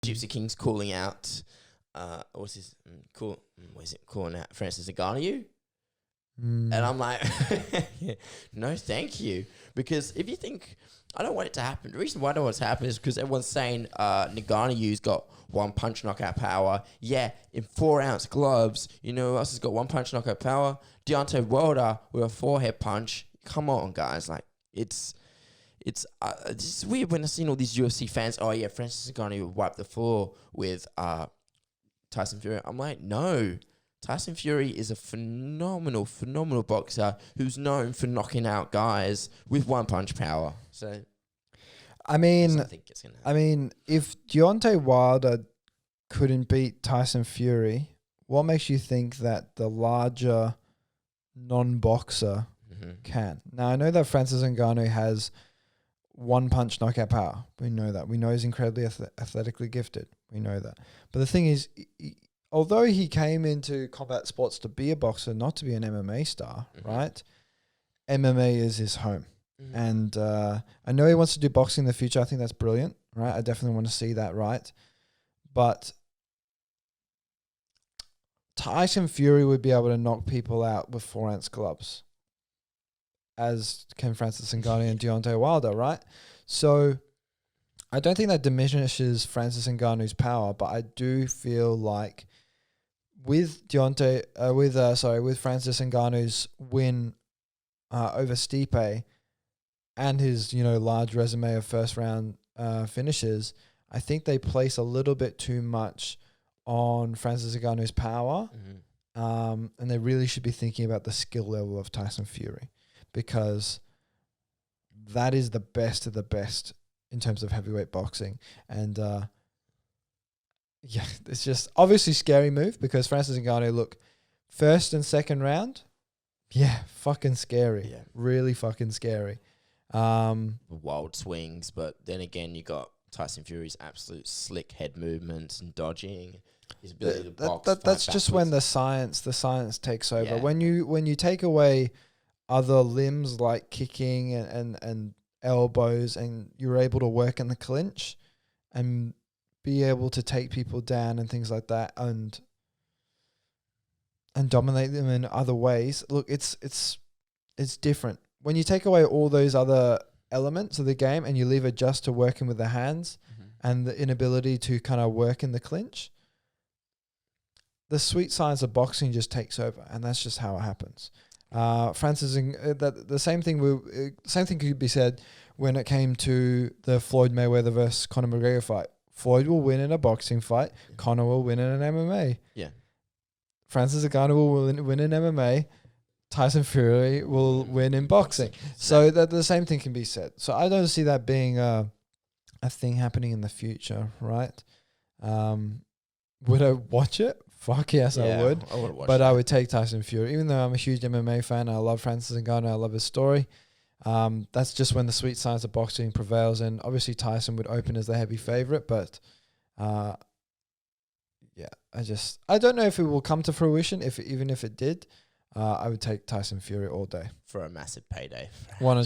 Gypsy King's calling out. What's his calling out Francis Ngannou? And I'm like, no, thank you. Because if you think, I don't want it to happen. The reason why I don't want it to happen is because everyone's saying Ngannou's got one punch knockout power. Yeah, in 4-ounce gloves. You know who else has got one punch knockout power? Deontay Wilder with a forehead punch. Come on, guys. Like, it's just weird when I've seen all these UFC fans. Oh, yeah, Francis Ngannou wiped the floor with Tyson Fury. I'm like, no. Tyson Fury is a phenomenal boxer who's known for knocking out guys with one punch power. So, I mean, if Deontay Wilder couldn't beat Tyson Fury, what makes you think that the larger non-boxer can? Now, I know that Francis Ngannou has one punch knockout power. We know that. We know he's incredibly athletically gifted. We know that. But the thing is, although he came into combat sports to be a boxer, not to be an MMA star, right? MMA is his home. And I know he wants to do boxing in the future. I think that's brilliant, right? I definitely want to see that, right? But Tyson Fury would be able to knock people out with 4-ounce gloves, as can Francis Ngannou and Deontay Wilder, right? So I don't think that diminishes Francis Ngannou's power, but I do feel like with Francis Ngannou's win over Stipe and his, large resume of first round finishes, I think they place a little bit too much on Francis Ngannou's power, and they really should be thinking about the skill level of Tyson Fury, because that is the best of the best in terms of heavyweight boxing. And it's just obviously scary move, because Francis Ngannou, look, first and second round, fucking scary. Yeah. Really fucking scary. Wild swings, but then again, you got Tyson Fury's absolute slick head movements and dodging. His ability to box. That's just when the science takes over. Yeah. When you take away other limbs like kicking and elbows, and you're able to work in the clinch and be able to take people down and things like that, and dominate them in other ways. Look, it's different. When you take away all those other elements of the game and you leave it just to working with the hands and the inability to kind of work in the clinch, the sweet science of boxing just takes over, and that's just how it happens. The same thing could be said when it came to the Floyd Mayweather versus Conor McGregor fight. Floyd will win in a boxing fight. Yeah. Conor will win in an MMA. Yeah. Francis Ngannou will win in MMA. Tyson Fury will win in boxing. So that the same thing can be said. So I don't see that being a thing happening in the future, right? Would I watch it? Fuck yes, I would. I would watch but that. I would take Tyson Fury. Even though I'm a huge MMA fan, I love Francis Ngannou, I love his story. That's just when the sweet science of boxing prevails, and obviously Tyson would open as the heavy favorite, but I don't know if it will come to fruition. Even if it did, I would take Tyson Fury all day for a massive payday. 100%.